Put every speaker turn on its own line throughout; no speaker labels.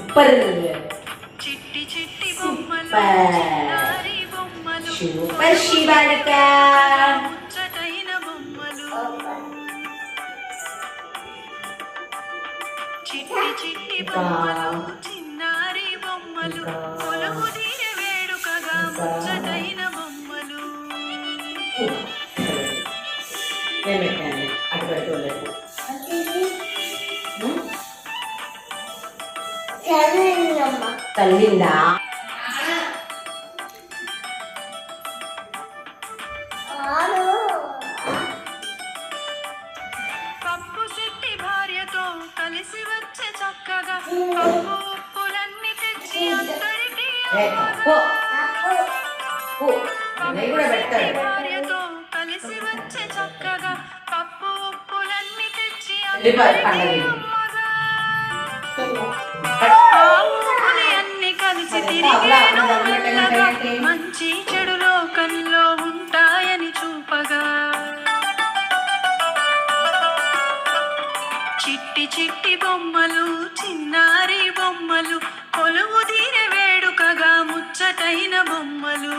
Super super super Shivalika. తల్లిందా
పప్పు సిట్టి భార్యతో కలిసి వచ్చే చక్కగా ఉప్పులన్నీ తెచ్చి అందరికీ భార్యతో కలిసి వచ్చే చక్కగా పప్పు ఉప్పులన్నీ తెచ్చి అన్ని కలిసి తిరిగి మంచి చెడు లోకంలో ఉంటాయని చూపగా చిట్టి చిట్టి బొమ్మలు చిన్నారి బొమ్మలు కొలువు తీరే వేడుకగా ముచ్చటైన బొమ్మలు.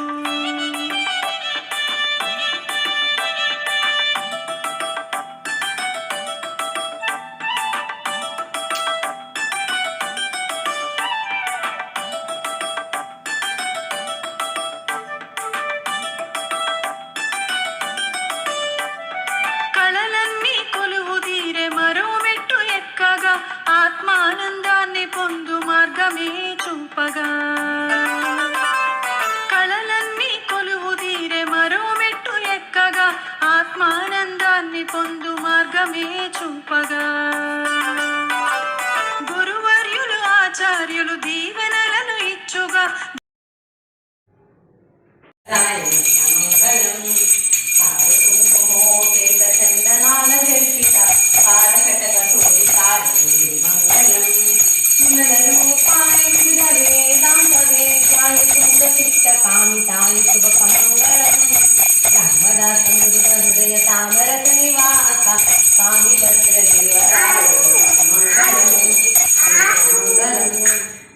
ఆత్మానందాన్ని పొందు మార్గమే చూపగా కళలన్నీ కొలువు తీరే మరో మెట్టు ఎక్కగా ఆత్మానందాన్ని పొందు మార్గమే చూపగా గురువర్యులు ఆచార్యులు దీవెనలను ఇచ్చుగా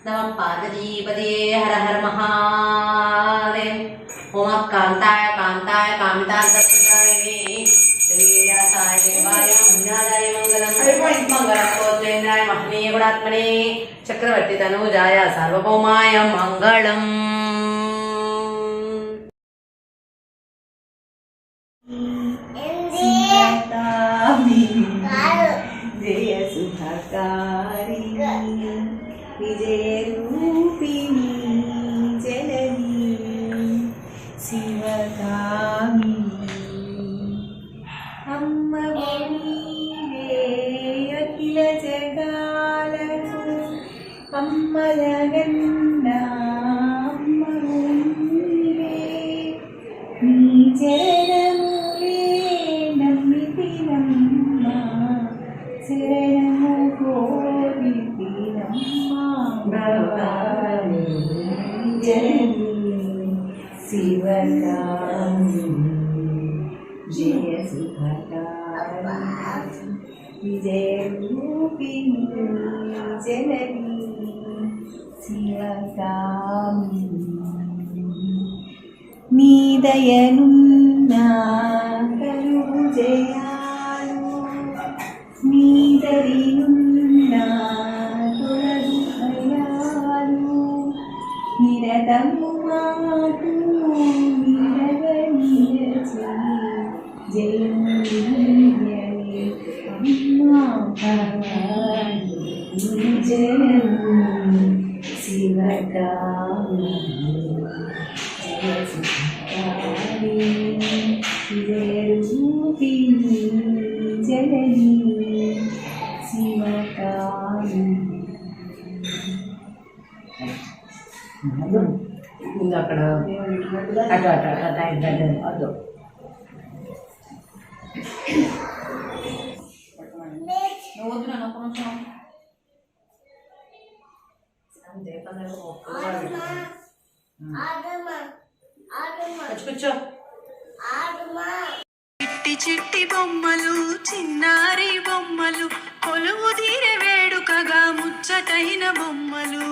नमः पार्वतीपते हर हर महादेव. ओम कांताय कांताय कामितार्थप्रदायिने श्रीरासाय देवाय मन्नादाय मंगलम मंगलकोत्रेन्द्राय महनीय गुणात्मने चक्रवर्ती तनूजाय सार्वभौमाय मंगलम. जय सुधाकारी विजयरूपिणी जननी शिवकामिनी अम्म नीवे अखिल जगाలకు అమ్మలగన్నా అమ్మ నీవే నీ చరణములే నమ్మితినమ్మ శరణము కోరితినమ్మ భవాని జనని శివకామిని జయ సుఖకారి విజయరూపిణి జనని శివకామిని నీ దయనున్నా కలుగు జయాలు నీ దరినున్నా తొలగు భయాలు నిరతము మాకు నిరగనియచి జయమునియని అమ్మా భవాని జనని శివకామిని విజయరూపిణి జనని శివకామిని. అక్కడ అటు అటు అటు
చిట్టి చిట్టి బొమ్మలు చిన్నారి బొమ్మలు కొలువు తీరే వేడుకగా ముచ్చటైన బొమ్మలు.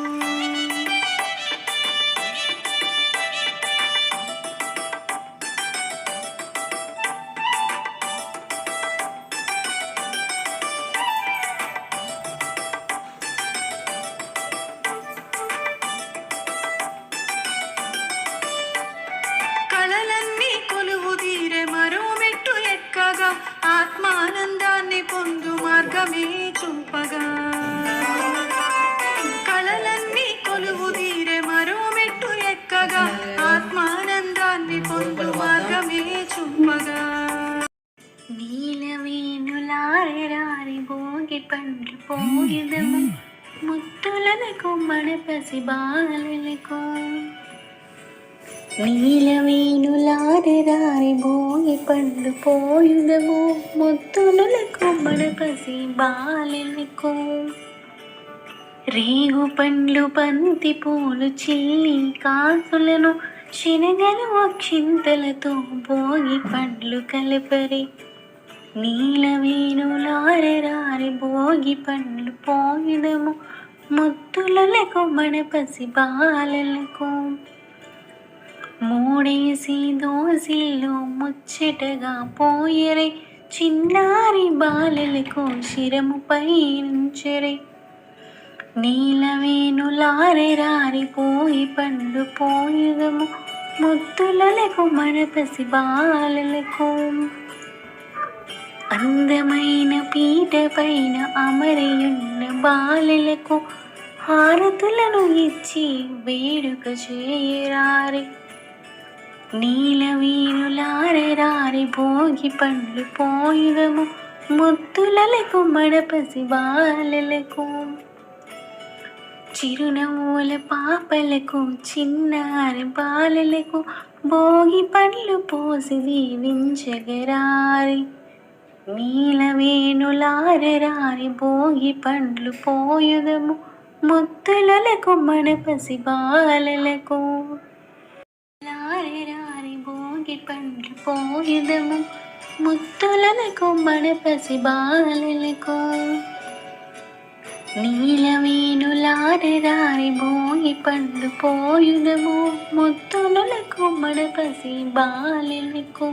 కళలన్నీ కొలువు తీరే మరో మెట్టు ఎక్కగా ఆత్మానందాన్ని పొందు మార్గమే చూపగా. కళలన్నీ కొలువు తీరే మరో మెట్టు ఎక్కగా ఆత్మానందాన్ని పొందు మార్గమే చూపగా. నీలవేణులారెరారి భోగి పండ్లు పోయుదము ముత్తులకు మణపసి బాలలకు. నీలవేణులారెరారి భోగి పండ్లు పోయుదము ముత్తులకు మణపసి బాలలకు. రేగు పండ్లు బంతి పూలు చిల్లి కాసులను శనగలు అక్షింతలతో భోగి పండ్లు కలపరి. నీలవేణులారెరారి భోగి పండ్లు పోయుదము ముత్తులకు మణపసి బాలలకు. మూడేసి దోసిల్లో ముచ్చటగా పోయరే చిన్నారి బాలలకు శిరముపై నుంచరే. నీలవేణులారెరారి పోయి పండు పోయుదము ముత్తులకు మణపసి బాలలకు. అందమైన పీట పైన అమరయున్న బాలలకు హారతులను ఇచ్చి వేడుక చేయరారి. నీలవేణులారెరారి భోగి పండ్లు పోయుదము ముత్తులకు మణపసి బాలలకు. చిరునవ్వుల పాపలకు చిన్నారి బాలలకు భోగి పండ్లు పోసి దీవించగరారి. నీలవేణులారెరారి భోగి పండ్లు పోయుదము ముత్తులకు మణపసి బాలలకు. లారెరారి భోగి పండ్లు పోయుదము ముత్తులకు మణపసి బాలలకు. నీలవేణులారెరారి భోగి పండ్లు పోయుదము ముత్తులకు మణపసి బాలలకు.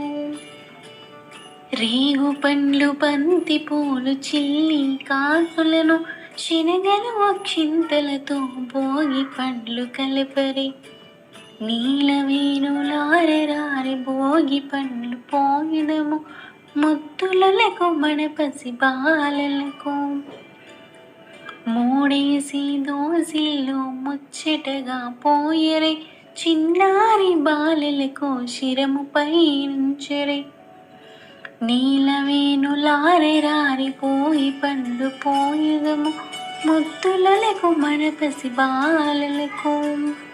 రేగు పండ్లు బంతి పూలు చిల్లి కాసులను శనగలు అక్షింతలతో భోగి పండ్లు కలపరి. నీలవేణులారెరారి భోగి పండ్లు పోయుదము ముత్తులకు మణపసి బాలలకు. మూడేసి దోసిల్లో ముచ్చటగా పోయరే చిన్నారి బాలలకు శిరముపై నుంచరే. నీలవేణులారెరారి పోయి పండ్లు పోయుదము ముత్తులకు మణపసి బాలలకు.